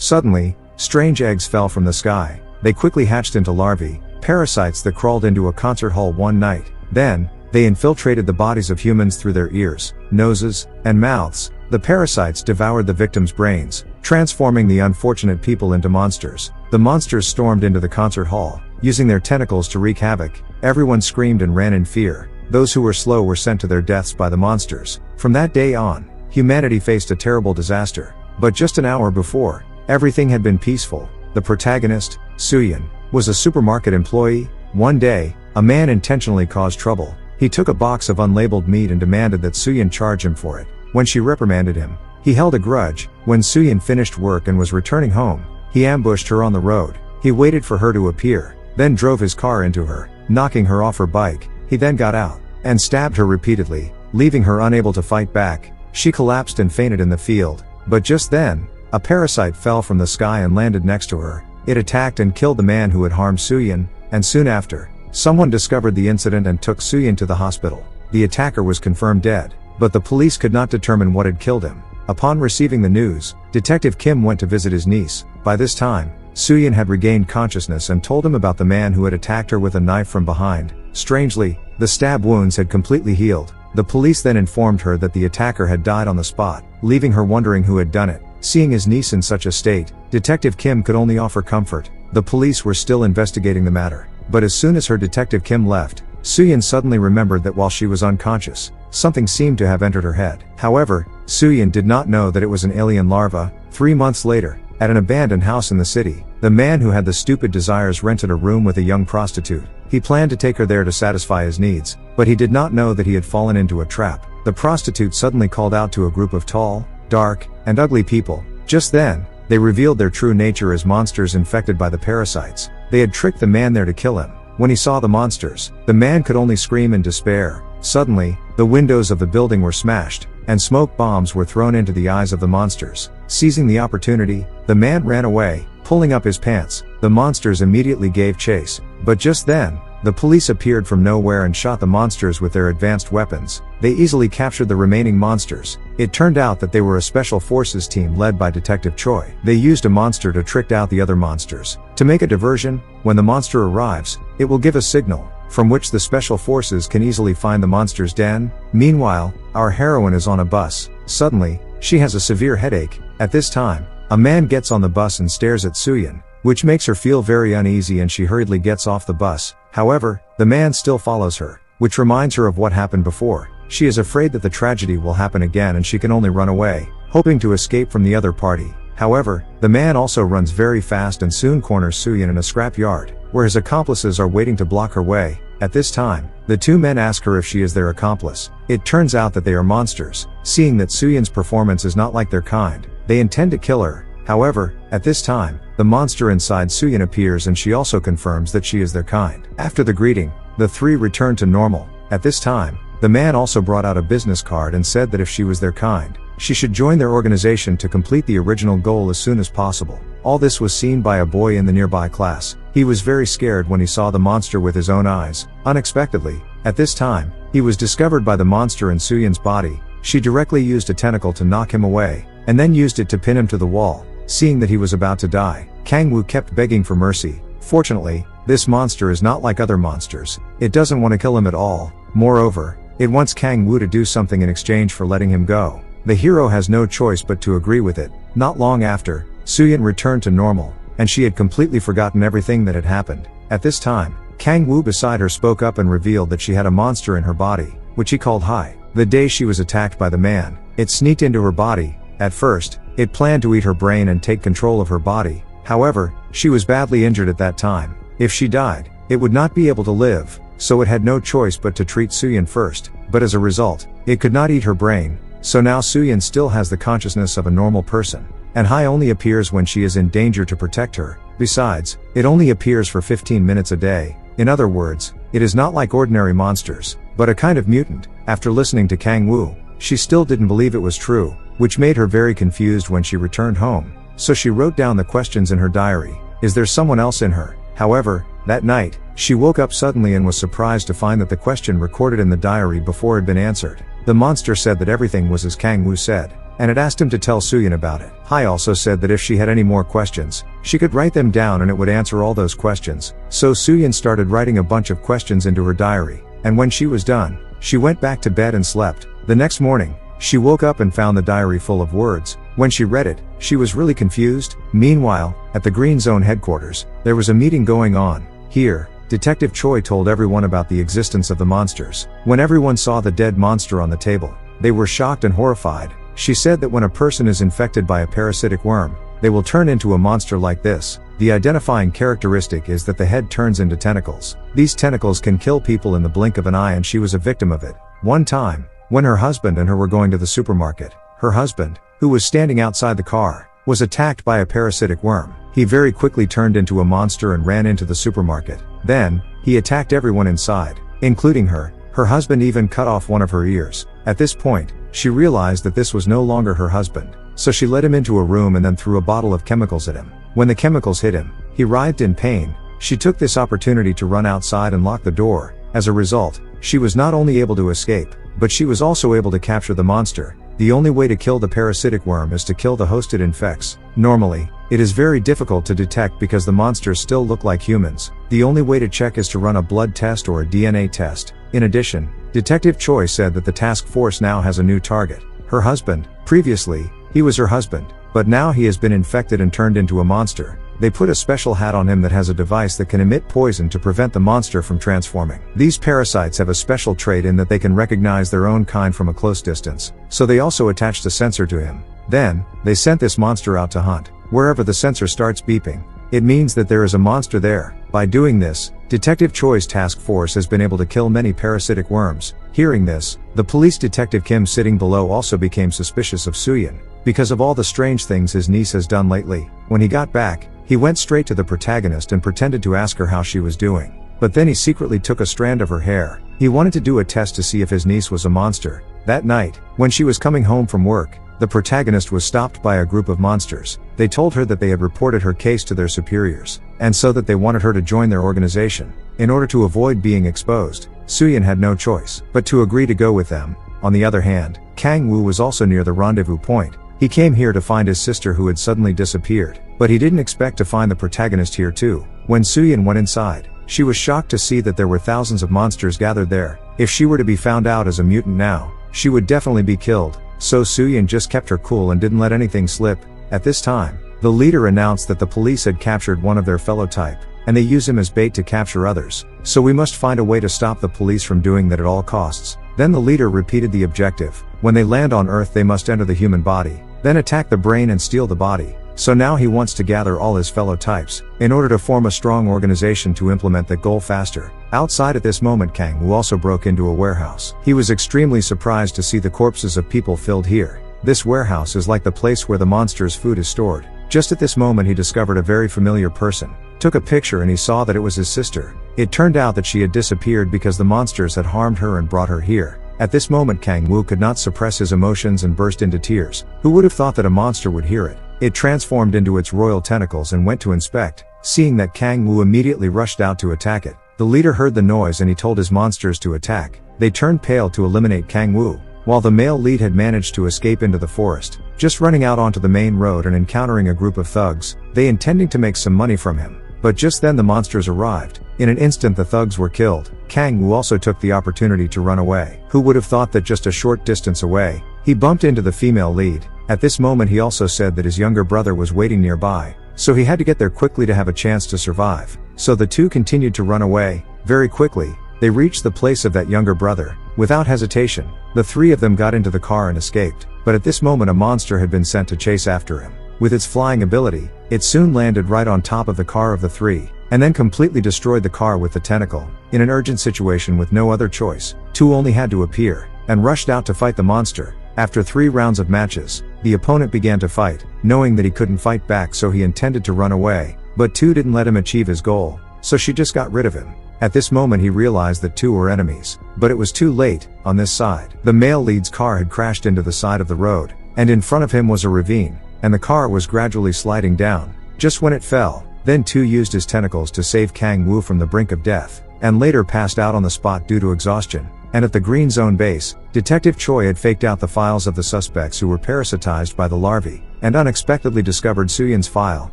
Suddenly, strange eggs fell from the sky. They quickly hatched into larvae, parasites that crawled into a concert hall one night. Then, they infiltrated the bodies of humans through their ears, noses, and mouths. The parasites devoured the victims' brains, transforming the unfortunate people into monsters. The monsters stormed into the concert hall, using their tentacles to wreak havoc. Everyone screamed and ran in fear. Those who were slow were sent to their deaths by the monsters. From that day on, humanity faced a terrible disaster. But just an hour before, everything had been peaceful. The protagonist, Suyin, was a supermarket employee. One day, a man intentionally caused trouble. He took a box of unlabeled meat and demanded that Suyin charge him for it. When she reprimanded him, he held a grudge. When Suyin finished work and was returning home, he ambushed her on the road. He waited for her to appear, then drove his car into her, knocking her off her bike. He then got out and stabbed her repeatedly, leaving her unable to fight back. She collapsed and fainted in the field. But just then, a parasite fell from the sky and landed next to her. It attacked and killed the man who had harmed Suyin, and soon after, someone discovered the incident and took Suyin to the hospital. The attacker was confirmed dead, but the police could not determine what had killed him. Upon receiving the news, Detective Kim went to visit his niece. By this time, Suyin had regained consciousness and told him about the man who had attacked her with a knife from behind. Strangely, the stab wounds had completely healed. The police then informed her that the attacker had died on the spot, leaving her wondering who had done it. Seeing his niece in such a state, Detective Kim could only offer comfort. The police were still investigating the matter. But as soon as her Detective Kim left, Suyin suddenly remembered that while she was unconscious, something seemed to have entered her head. However, Suyin did not know that it was an alien larva. 3 months later, at an abandoned house in the city, the man who had the stupid desires rented a room with a young prostitute. He planned to take her there to satisfy his needs, but he did not know that he had fallen into a trap. The prostitute suddenly called out to a group of tall, dark, and ugly people. Just then, they revealed their true nature as monsters infected by the parasites. They had tricked the man there to kill him. When he saw the monsters, the man could only scream in despair. Suddenly, the windows of the building were smashed, and smoke bombs were thrown into the eyes of the monsters. Seizing the opportunity, the man ran away, pulling up his pants. The monsters immediately gave chase, but just then, the police appeared from nowhere and shot the monsters with their advanced weapons. They easily captured the remaining monsters. It turned out that they were a special forces team led by Detective Choi. They used a monster to trick out the other monsters. To make a diversion, when the monster arrives, it will give a signal, from which the special forces can easily find the monster's den. Meanwhile, our heroine is on a bus. Suddenly, she has a severe headache. At this time, a man gets on the bus and stares at Suyin, which makes her feel very uneasy and she hurriedly gets off the bus. However, the man still follows her, which reminds her of what happened before. She is afraid that the tragedy will happen again and she can only run away, hoping to escape from the other party. However, the man also runs very fast and soon corners Suyin in a scrap yard, where his accomplices are waiting to block her way. At this time, the two men ask her if she is their accomplice. It turns out that they are monsters. Seeing that Suyin's performance is not like their kind, they intend to kill her. However, at this time, the monster inside Suyin appears and she also confirms that she is their kind. After the greeting, the three return to normal. At this time, the man also brought out a business card and said that if she was their kind, she should join their organization to complete the original goal as soon as possible. All this was seen by a boy in the nearby class. He was very scared when he saw the monster with his own eyes. Unexpectedly, at this time, he was discovered by the monster in Suyin's body. She directly used a tentacle to knock him away, and then used it to pin him to the wall. Seeing that he was about to die, Kang-woo kept begging for mercy. Fortunately, this monster is not like other monsters. It doesn't want to kill him at all. Moreover, it wants Kang-woo to do something in exchange for letting him go. The hero has no choice but to agree with it. Not long after, Suyin returned to normal, and she had completely forgotten everything that had happened. At this time, Kang-woo beside her spoke up and revealed that she had a monster in her body, which he called Hai. The day she was attacked by the man, it sneaked into her body. At first, it planned to eat her brain and take control of her body. However, she was badly injured at that time. If she died, it would not be able to live, so it had no choice but to treat Suyin first. But as a result, it could not eat her brain, so now Suyin still has the consciousness of a normal person. And Hai only appears when she is in danger to protect her. Besides, it only appears for 15 minutes a day. In other words, it is not like ordinary monsters, but a kind of mutant. After listening to Kang-woo, she still didn't believe it was true, which made her very confused when she returned home. So she wrote down the questions in her diary. Is there someone else in her? However, that night, she woke up suddenly and was surprised to find that the question recorded in the diary before had been answered. The monster said that everything was as Kang-woo said. and it asked him to tell Suyin about it. Hai also said that if she had any more questions, she could write them down and it would answer all those questions. So Suyin started writing a bunch of questions into her diary, and when she was done, she went back to bed and slept. The next morning, she woke up and found the diary full of words. When she read it, she was really confused. Meanwhile, at the Green Zone headquarters, there was a meeting going on. Here, Detective Choi told everyone about the existence of the monsters. When everyone saw the dead monster on the table, they were shocked and horrified. She said that when a person is infected by a parasitic worm, they will turn into a monster like this. The identifying characteristic is that the head turns into tentacles. These tentacles can kill people in the blink of an eye, and she was a victim of it. One time, when her husband and her were going to the supermarket, her husband, who was standing outside the car, was attacked by a parasitic worm. He very quickly turned into a monster and ran into the supermarket. Then, he attacked everyone inside, including her. Her husband even cut off one of her ears. At this point, she realized that this was no longer her husband, so she led him into a room and then threw a bottle of chemicals at him. When the chemicals hit him, he writhed in pain. She took this opportunity to run outside and lock the door. As a result, she was not only able to escape, but she was also able to capture the monster. The only way to kill the parasitic worm is to kill the host it infects. Normally, it is very difficult to detect because the monsters still look like humans. The only way to check is to run a blood test or a DNA test. In addition, Detective Choi said that the task force now has a new target. Her husband. Previously, he was her husband, but now he has been infected and turned into a monster. They put a special hat on him that has a device that can emit poison to prevent the monster from transforming. These parasites have a special trait in that they can recognize their own kind from a close distance, so they also attached a sensor to him. Then, they sent this monster out to hunt. Wherever the sensor starts beeping, it means that there is a monster there. By doing this, Detective Choi's task force has been able to kill many parasitic worms. Hearing this, the police detective Kim sitting below also became suspicious of Suyin, because of all the strange things his niece has done lately. When he got back, he went straight to the protagonist and pretended to ask her how she was doing. But then he secretly took a strand of her hair. He wanted to do a test to see if his niece was a monster. That night, when she was coming home from work, the protagonist was stopped by a group of monsters. They told her that they had reported her case to their superiors, and so that they wanted her to join their organization. In order to avoid being exposed, Suyin had no choice but to agree to go with them. On the other hand, Kang Woo was also near the rendezvous point. He came here to find his sister who had suddenly disappeared, but he didn't expect to find the protagonist here too. When Suyin went inside, she was shocked to see that there were thousands of monsters gathered there. If she were to be found out as a mutant now, she would definitely be killed. So Suyin just kept her cool and didn't let anything slip. At this time, the leader announced that the police had captured one of their fellow type, and they use him as bait to capture others. So we must find a way to stop the police from doing that at all costs. Then the leader repeated the objective. When they land on Earth, they must enter the human body, then attack the brain and steal the body. So now he wants to gather all his fellow types, in order to form a strong organization to implement that goal faster. Outside at this moment, Kang Woo also broke into a warehouse. He was extremely surprised to see the corpses of people filled here. This warehouse is like the place where the monster's food is stored. Just at this moment he discovered a very familiar person, took a picture, and he saw that it was his sister. It turned out that she had disappeared because the monsters had harmed her and brought her here. At this moment Kang Woo could not suppress his emotions and burst into tears. Who would have thought that a monster would hear it? It transformed into its royal tentacles and went to inspect. Seeing that, Kang Woo immediately rushed out to attack it. The leader heard the noise and he told his monsters to attack. They turned pale to eliminate Kang Woo, while the male lead had managed to escape into the forest, just running out onto the main road and encountering a group of thugs, they intending to make some money from him. But just then the monsters arrived. In an instant the thugs were killed. Kang Woo also took the opportunity to run away. Who would have thought that just a short distance away, he bumped into the female lead. At this moment he also said that his younger brother was waiting nearby, so he had to get there quickly to have a chance to survive. So the two continued to run away. Very quickly, they reached the place of that younger brother. Without hesitation, the three of them got into the car and escaped. But at this moment a monster had been sent to chase after him. With its flying ability, it soon landed right on top of the car of the three, and then completely destroyed the car with the tentacle. In an urgent situation with no other choice, two only had to appear, and rushed out to fight the monster. After 3 rounds of matches, the opponent began to fight, knowing that he couldn't fight back, so he intended to run away, but two didn't let him achieve his goal, so she just got rid of him. At this moment he realized that two were enemies, but it was too late. On this side, the male lead's car had crashed into the side of the road, and in front of him was a ravine, and the car was gradually sliding down. Just when it fell, then two used his tentacles to save Kang Woo from the brink of death. and later passed out on the spot due to exhaustion. And at the Green Zone base, Detective Choi had faked out the files of the suspects who were parasitized by the larvae, and unexpectedly discovered Soo-Yin's file.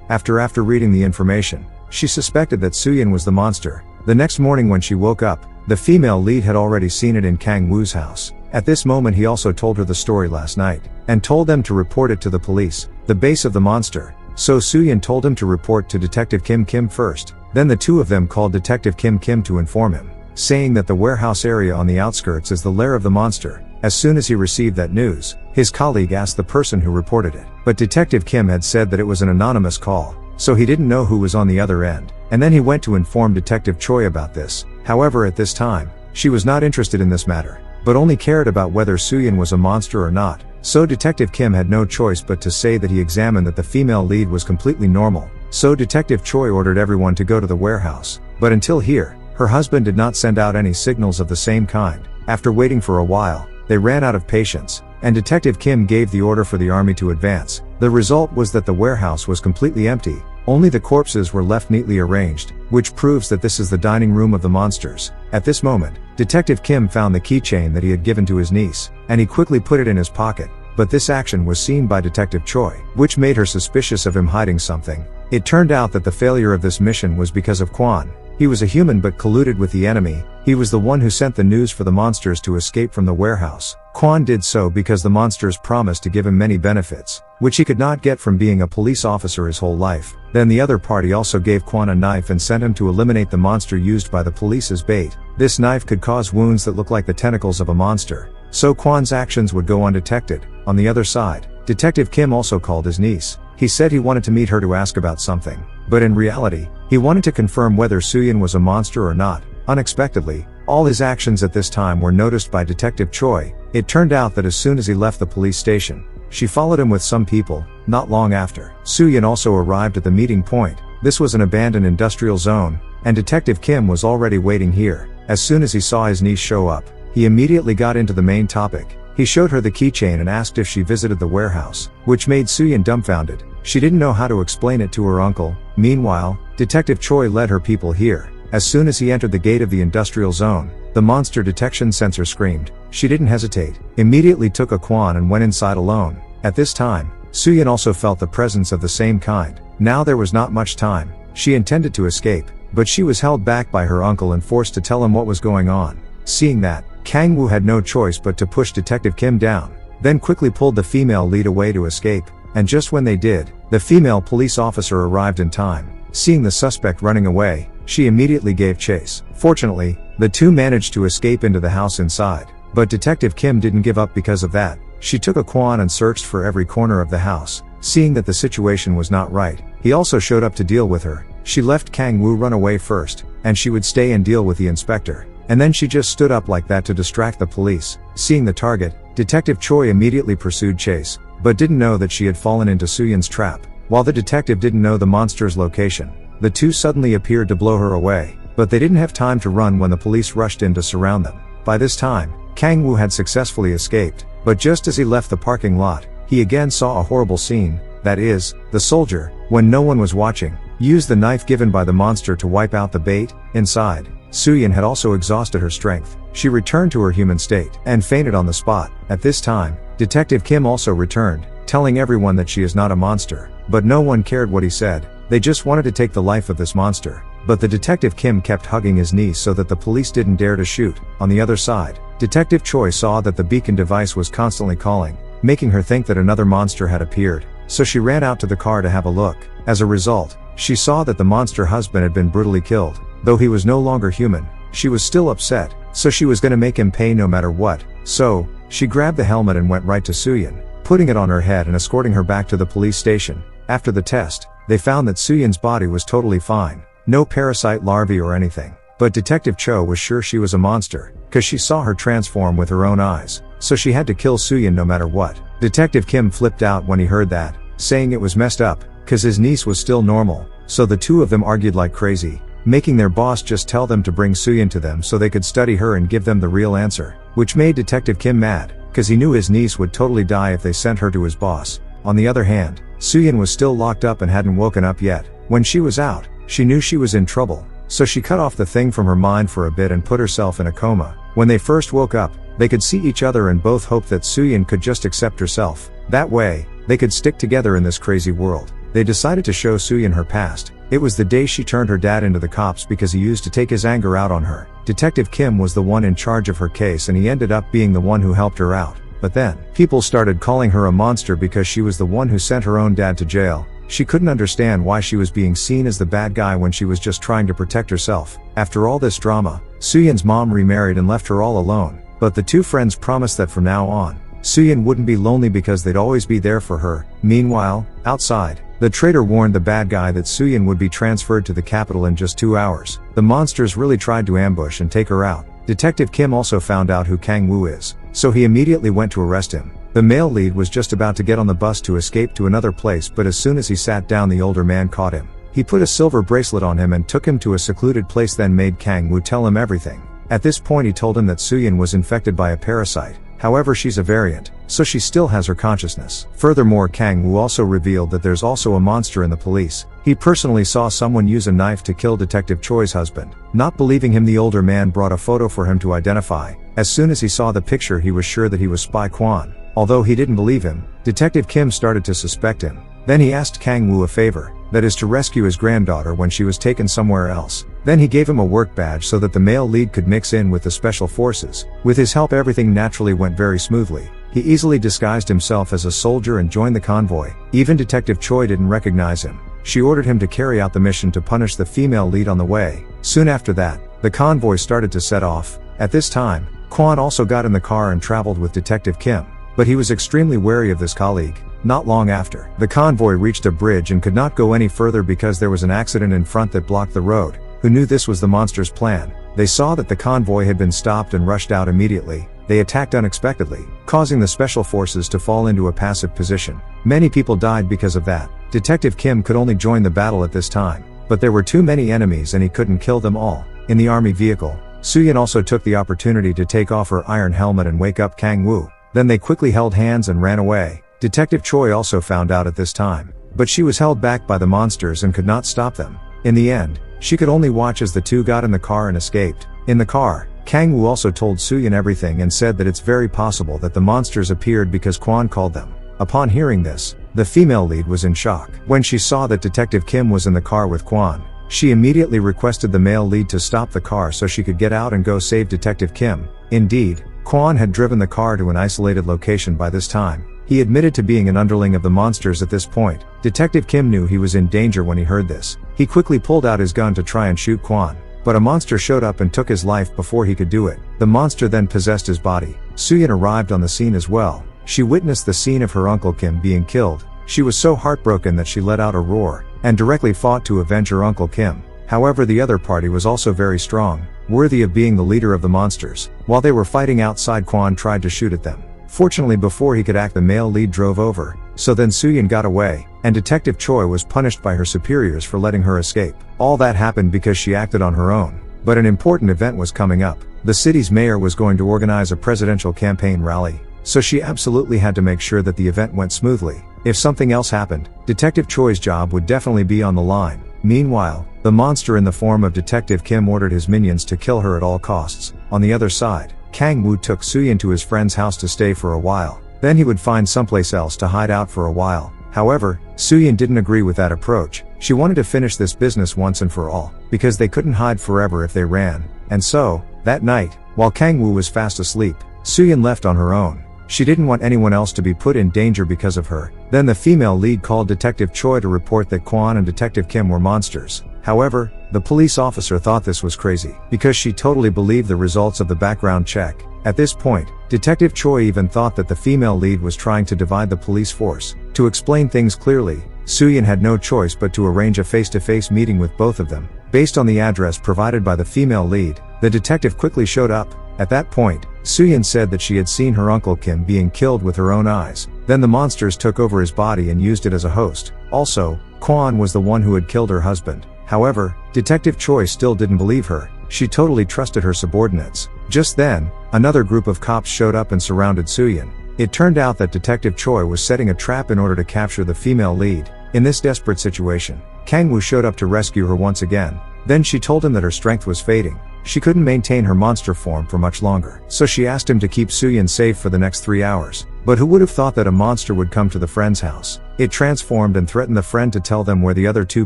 After reading the information, she suspected that Soo-Yin was the monster. The next morning when she woke up, the female lead had already seen it in Kang Woo's house. At this moment he also told her the story last night, and told them to report it to the police, the base of the monster. So Soo-Yin told him to report to Detective Kim first. Then the two of them called Detective Kim to inform him, saying that the warehouse area on the outskirts is the lair of the monster. As soon as he received that news, his colleague asked the person who reported it. But Detective Kim had said that it was an anonymous call, so he didn't know who was on the other end. And then he went to inform Detective Choi about this. However, at this time, she was not interested in this matter, but only cared about whether Soo-Yin was a monster or not. So Detective Kim had no choice but to say that he examined that the female lead was completely normal. So Detective Choi ordered everyone to go to the warehouse. But until here, her husband did not send out any signals of the same kind. After waiting for a while, they ran out of patience, and Detective Kim gave the order for the army to advance. The result was that the warehouse was completely empty. Only the corpses were left neatly arranged, which proves that this is the dining room of the monsters. At this moment, Detective Kim found the keychain that he had given to his niece, and he quickly put it in his pocket. But this action was seen by Detective Choi, which made her suspicious of him hiding something. It turned out that the failure of this mission was because of Kwon. He was a human but colluded with the enemy. He was the one who sent the news for the monsters to escape from the warehouse. Kwon did so because the monsters promised to give him many benefits, which he could not get from being a police officer his whole life. Then the other party also gave Kwon a knife and sent him to eliminate the monster used by the police as bait. This knife could cause wounds that look like the tentacles of a monster, so Kwon's actions would go undetected. On the other side, Detective Kim also called his niece. He said he wanted to meet her to ask about something, but in reality, he wanted to confirm whether Soo-Yin was a monster or not. Unexpectedly, all his actions at this time were noticed by Detective Choi. It turned out that as soon as he left the police station, she followed him with some people. Not long after, Soo-Yin also arrived at the meeting point. This was an abandoned industrial zone, and Detective Kim was already waiting here. As soon as he saw his niece show up, he immediately got into the main topic. He showed her the keychain and asked if she visited the warehouse, which made Soo-Yin dumbfounded. She didn't know how to explain it to her uncle. Meanwhile, Detective Choi led her people here. As soon as he entered the gate of the industrial zone, the monster detection sensor screamed. She didn't hesitate, immediately took a Kwon and went inside alone. At this time, Soo-Yin also felt the presence of the same kind. Now there was not much time. She intended to escape, but she was held back by her uncle and forced to tell him what was going on. Seeing that, Kang Woo had no choice but to push Detective Kim down, then quickly pulled the female lead away to escape. And just when they did, the female police officer arrived in time. Seeing the suspect running away, she immediately gave chase. Fortunately, the two managed to escape into the house inside. But Detective Kim didn't give up because of that. She took a Kwon and searched for every corner of the house. Seeing that the situation was not right, he also showed up to deal with her. She left Kang Woo run away first, and she would stay and deal with the inspector. And then she just stood up like that to distract the police. Seeing the target, Detective Choi immediately pursued chase, but didn't know that she had fallen into Soo-Yin's trap. While the detective didn't know the monster's location, the two suddenly appeared to blow her away, but they didn't have time to run when the police rushed in to surround them. By this time, Kang Woo had successfully escaped, but just as he left the parking lot, he again saw a horrible scene. That is, the soldier, when no one was watching, used the knife given by the monster to wipe out the bait. Inside, Soo-Yin had also exhausted her strength. She returned to her human state and fainted on the spot. At this time, Detective Kim also returned, telling everyone that she is not a monster. But no one cared what he said. They just wanted to take the life of this monster. But the Detective Kim kept hugging his niece so that the police didn't dare to shoot. On the other side, Detective Choi saw that the beacon device was constantly calling, making her think that another monster had appeared. So she ran out to the car to have a look. As a result, she saw that the monster husband had been brutally killed. Though he was no longer human, she was still upset, so she was gonna make him pay no matter what. So, she grabbed the helmet and went right to Soo-Yin, putting it on her head and escorting her back to the police station. After the test, they found that Soo-Yin's body was totally fine. No parasite larvae or anything. But Detective Cho was sure she was a monster, cause she saw her transform with her own eyes. So she had to kill Soo-Yin no matter what. Detective Kim flipped out when he heard that, saying it was messed up, cause his niece was still normal. So the two of them argued like crazy, making their boss just tell them to bring Soo-Yin to them so they could study her and give them the real answer. Which made Detective Kim mad, cause he knew his niece would totally die if they sent her to his boss. On the other hand, Soo-Yin was still locked up and hadn't woken up yet. When she was out, she knew she was in trouble. so she cut off the thing from her mind for a bit and put herself in a coma. When they first woke up, they could see each other and both hoped that Suyin could just accept herself. That way, they could stick together in this crazy world. They decided to show Suyin her past. It was the day she turned her dad into the cops because he used to take his anger out on her. Detective Kim was the one in charge of her case and he ended up being the one who helped her out. But then, people started calling her a monster because she was the one who sent her own dad to jail. She couldn't understand why she was being seen as the bad guy when she was just trying to protect herself. After all this drama, Suyin's mom remarried and left her all alone. But the two friends promised that from now on, Suyin wouldn't be lonely because they'd always be there for her. Meanwhile, outside, the traitor warned the bad guy that Suyin would be transferred to the capital in just 2 hours. The monsters really tried to ambush and take her out. Detective Kim also found out who Kang Woo is, so he immediately went to arrest him. The male lead was just about to get on the bus to escape to another place, but as soon as he sat down, the older man caught him. He put a silver bracelet on him and took him to a secluded place, then made Kang Woo tell him everything. At this point he told him that Suyin was infected by a parasite. However, she's a variant, so she still has her consciousness. Furthermore, Kang Woo also revealed that there's also a monster in the police. He personally saw someone use a knife to kill Detective Choi's husband. Not believing him, the older man brought a photo for him to identify. As soon as he saw the picture, he was sure that he was Spy Kwan. Although he didn't believe him, Detective Kim started to suspect him. Then he asked Kang Woo a favor, that is to rescue his granddaughter when she was taken somewhere else. Then he gave him a work badge so that the male lead could mix in with the special forces. With his help, everything naturally went very smoothly. He easily disguised himself as a soldier and joined the convoy. Even Detective Choi didn't recognize him. She ordered him to carry out the mission to punish the female lead on the way. Soon after that, the convoy started to set off. At this time, Kwan also got in the car and traveled with Detective Kim. But he was extremely wary of this colleague. Not long after, the convoy reached a bridge and could not go any further because there was an accident in front that blocked the road. Who knew this was the monster's plan? They saw that the convoy had been stopped and rushed out immediately. They attacked unexpectedly, causing the special forces to fall into a passive position. Many people died because of that. Detective Kim could only join the battle at this time. But there were too many enemies and he couldn't kill them all. In the army vehicle, Suyin also took the opportunity to take off her iron helmet and wake up Kang Woo. Then they quickly held hands and ran away. Detective Choi also found out at this time, but she was held back by the monsters and could not stop them. In the end, she could only watch as the two got in the car and escaped. In the car, Kang Woo also told Suyin everything and said that it's very possible that the monsters appeared because Kwan called them. Upon hearing this, the female lead was in shock. When she saw that Detective Kim was in the car with Kwan, she immediately requested the male lead to stop the car so she could get out and go save Detective Kim. Indeed, Kwan had driven the car to an isolated location by this time. He admitted to being an underling of the monsters at this point. Detective Kim knew he was in danger when he heard this. He quickly pulled out his gun to try and shoot Kwan. But a monster showed up and took his life before he could do it. The monster then possessed his body. Suyin arrived on the scene as well. She witnessed the scene of her uncle Kim being killed. She was so heartbroken that she let out a roar, and directly fought to avenge her uncle Kim. However, the other party was also very strong, worthy of being the leader of the monsters. While they were fighting outside, Kwan tried to shoot at them. Fortunately, before he could act, the male lead drove over. So then Suyin got away, and Detective Choi was punished by her superiors for letting her escape. All that happened because she acted on her own. But an important event was coming up. The city's mayor was going to organize a presidential campaign rally, so she absolutely had to make sure that the event went smoothly. If something else happened, Detective Choi's job would definitely be on the line. Meanwhile, the monster in the form of Detective Kim ordered his minions to kill her at all costs. On the other side, Kang Woo took Suyin to his friend's house to stay for a while. Then he would find someplace else to hide out for a while. However, Suyin didn't agree with that approach. She wanted to finish this business once and for all, because they couldn't hide forever if they ran. And so, that night, while Kang Woo was fast asleep, Suyin left on her own. She didn't want anyone else to be put in danger because of her. Then the female lead called Detective Choi to report that Kwan and Detective Kim were monsters. However, the police officer thought this was crazy, because she totally believed the results of the background check. At this point, Detective Choi even thought that the female lead was trying to divide the police force. To explain things clearly, Suyin had no choice but to arrange a face-to-face meeting with both of them. Based on the address provided by the female lead, the detective quickly showed up. At that point, Suyin said that she had seen her uncle Kim being killed with her own eyes. Then the monsters took over his body and used it as a host. Also, Kwan was the one who had killed her husband. However, Detective Choi still didn't believe her. She totally trusted her subordinates. Just then, another group of cops showed up and surrounded Suyin. It turned out that Detective Choi was setting a trap in order to capture the female lead. In this desperate situation, Kang Woo showed up to rescue her once again. Then she told him that her strength was fading. She couldn't maintain her monster form for much longer. So she asked him to keep Suyin safe for the next 3 hours. But who would have thought that a monster would come to the friend's house? It transformed and threatened the friend to tell them where the other 2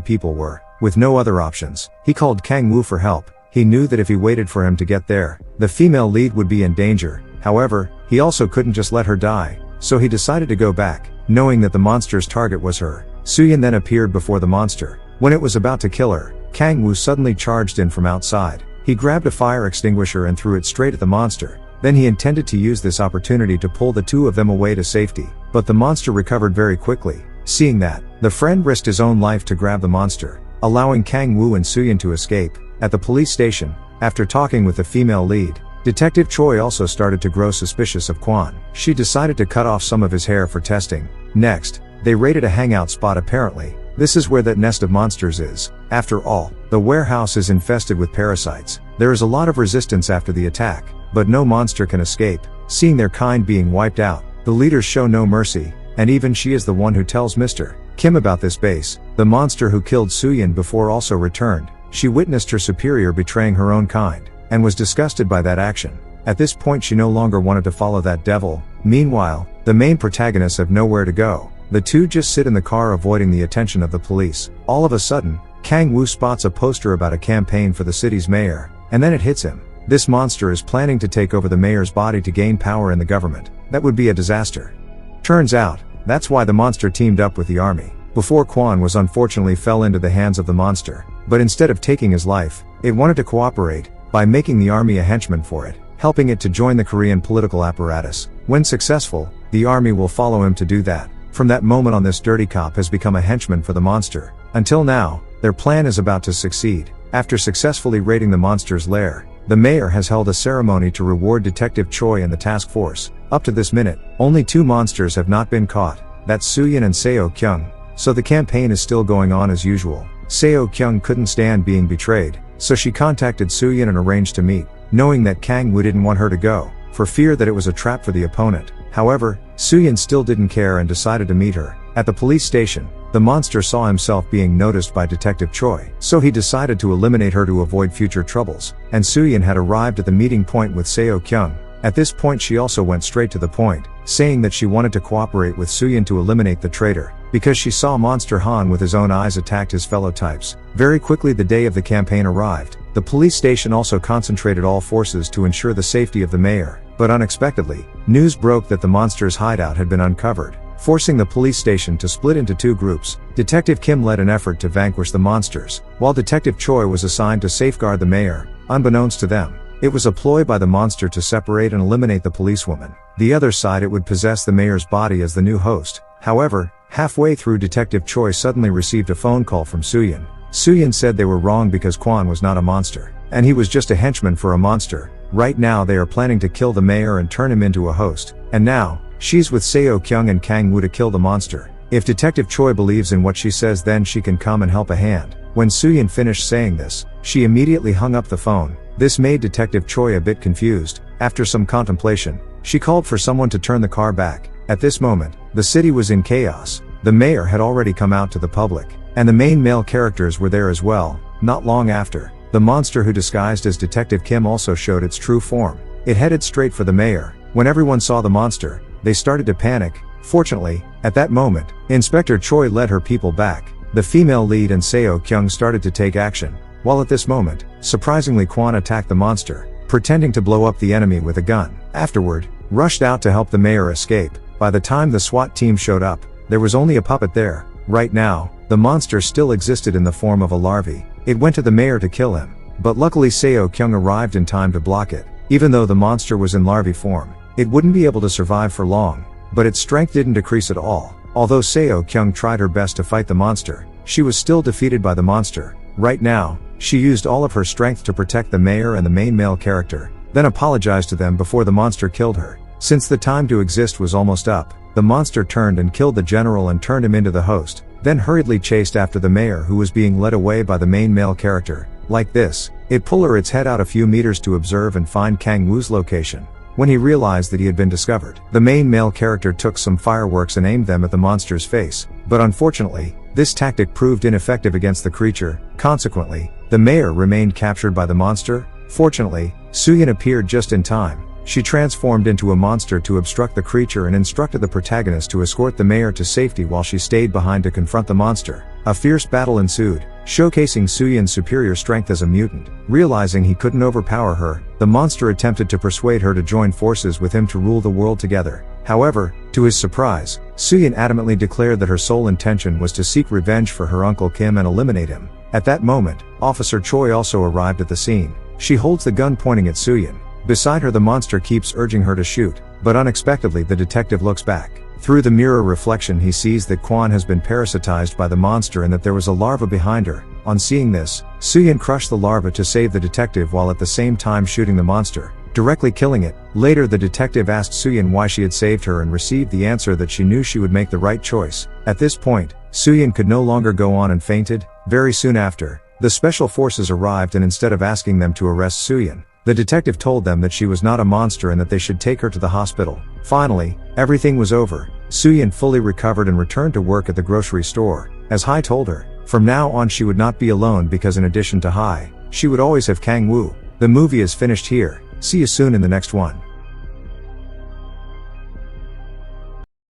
people were. With no other options, he called Kang Wu for help. He knew that if he waited for him to get there, the female lead would be in danger. However, he also couldn't just let her die. So he decided to go back, knowing that the monster's target was her. Suyin then appeared before the monster. When it was about to kill her, Kang Wu suddenly charged in from outside. He grabbed a fire extinguisher and threw it straight at the monster. Then he intended to use this opportunity to pull the 2 of them away to safety. But the monster recovered very quickly. Seeing that, the friend risked his own life to grab the monster, allowing Kang Wu and Suyin to escape. At the police station, after talking with the female lead, Detective Choi also started to grow suspicious of Quan. She decided to cut off some of his hair for testing. Next, they raided a hangout spot. Apparently, this is where that nest of monsters is. After all, the warehouse is infested with parasites. There is a lot of resistance after the attack, but no monster can escape. Seeing their kind being wiped out, the leaders show no mercy, and even she is the one who tells Mr. Kim about this base. The monster who killed Suyin before also returned. She witnessed her superior betraying her own kind, and was disgusted by that action. At this point she no longer wanted to follow that devil. Meanwhile, the main protagonists have nowhere to go. The 2 just sit in the car avoiding the attention of the police. All of a sudden, Kang Wu spots a poster about a campaign for the city's mayor, and then it hits him. This monster is planning to take over the mayor's body to gain power in the government. That would be a disaster. Turns out, that's why the monster teamed up with the army. Before Quan was unfortunately fell into the hands of the monster, but instead of taking his life, it wanted to cooperate by making the army a henchman for it, helping it to join the Korean political apparatus. When successful, the army will follow him to do that. From that moment on, this dirty cop has become a henchman for the monster. Until now, their plan is about to succeed. After successfully raiding the monster's lair, the mayor has held a ceremony to reward Detective Choi and the task force. Up to this minute, only 2 monsters have not been caught. That's Suyin and Seo Kyung. So the campaign is still going on as usual. Seo Kyung couldn't stand being betrayed, so she contacted Suyin and arranged to meet, knowing that Kang Wu didn't want her to go, for fear that it was a trap for the opponent. However, Suyin still didn't care and decided to meet her. At the police station, the monster saw himself being noticed by Detective Choi, so he decided to eliminate her to avoid future troubles, and Suyin had arrived at the meeting point with Seo Kyung. At this point she also went straight to the point, saying that she wanted to cooperate with Suyin to eliminate the traitor, because she saw Monster Han with his own eyes attacked his fellow types. Very quickly the day of the campaign arrived. The police station also concentrated all forces to ensure the safety of the mayor, but unexpectedly, news broke that the monster's hideout had been uncovered, forcing the police station to split into 2 groups. Detective Kim led an effort to vanquish the monsters, while Detective Choi was assigned to safeguard the mayor. Unbeknownst to them, it was a ploy by the monster to separate and eliminate the policewoman. The other side, it would possess the mayor's body as the new host. However, halfway through, Detective Choi suddenly received a phone call from Suyin. Suyin said they were wrong because Quan was not a monster, and he was just a henchman for a monster. Right now they are planning to kill the mayor and turn him into a host, and now, she's with Seo Kyung and Kang Wu to kill the monster. If Detective Choi believes in what she says, then she can come and help a hand. When Suyin finished saying this, she immediately hung up the phone. This made Detective Choi a bit confused. After some contemplation, she called for someone to turn the car back. At this moment, the city was in chaos. The mayor had already come out to the public, and the main male characters were there as well. Not long after, the monster who disguised as Detective Kim also showed its true form. It headed straight for the mayor. When everyone saw the monster, they started to panic. Fortunately, at that moment, Inspector Choi led her people back. The female lead and Seo Kyung started to take action. While at this moment, surprisingly, Quan attacked the monster, pretending to blow up the enemy with a gun. Afterward, rushed out to help the mayor escape. By the time the SWAT team showed up, there was only a puppet there. Right now, the monster still existed in the form of a larvae. It went to the mayor to kill him, but luckily Seo Kyung arrived in time to block it. Even though the monster was in larvae form, it wouldn't be able to survive for long, but its strength didn't decrease at all. Although Seo Kyung tried her best to fight the monster, she was still defeated by the monster. Right now, she used all of her strength to protect the mayor and the main male character, then apologized to them before the monster killed her. Since the time to exist was almost up, the monster turned and killed the general and turned him into the host, then hurriedly chased after the mayor, who was being led away by the main male character. Like this, it pulled its head out a few meters to observe and find Kang Wu's location. When he realized that he had been discovered, the main male character took some fireworks and aimed them at the monster's face. But unfortunately, this tactic proved ineffective against the creature. Consequently, The mayor remained captured by the monster. Fortunately, Suyin appeared just in time. She transformed into a monster to obstruct the creature and instructed the protagonist to escort the mayor to safety while she stayed behind to confront the monster. A fierce battle ensued, showcasing Suyin's superior strength as a mutant. Realizing he couldn't overpower her, the monster attempted to persuade her to join forces with him to rule the world together. However, to his surprise, Suyin adamantly declared that her sole intention was to seek revenge for her Uncle Kim and eliminate him. At that moment, Officer Choi also arrived at the scene. She holds the gun pointing at Suyin. Beside her, the monster keeps urging her to shoot, but unexpectedly the detective looks back. Through the mirror reflection, he sees that Kwan has been parasitized by the monster and that there was a larva behind her. On seeing this, Suyin crushed the larva to save the detective while at the same time shooting the monster, directly killing it. Later, the detective asked Suyin why she had saved her and received the answer that she knew she would make the right choice. At this point, Suyin could no longer go on and fainted. Very soon after, the special forces arrived, and instead of asking them to arrest Suyin, the detective told them that she was not a monster and that they should take her to the hospital. Finally, everything was over. Suyin fully recovered and returned to work at the grocery store. As Hai told her, from now on she would not be alone because in addition to Hai, she would always have Kang Woo. The movie is finished here. See you soon in the next one.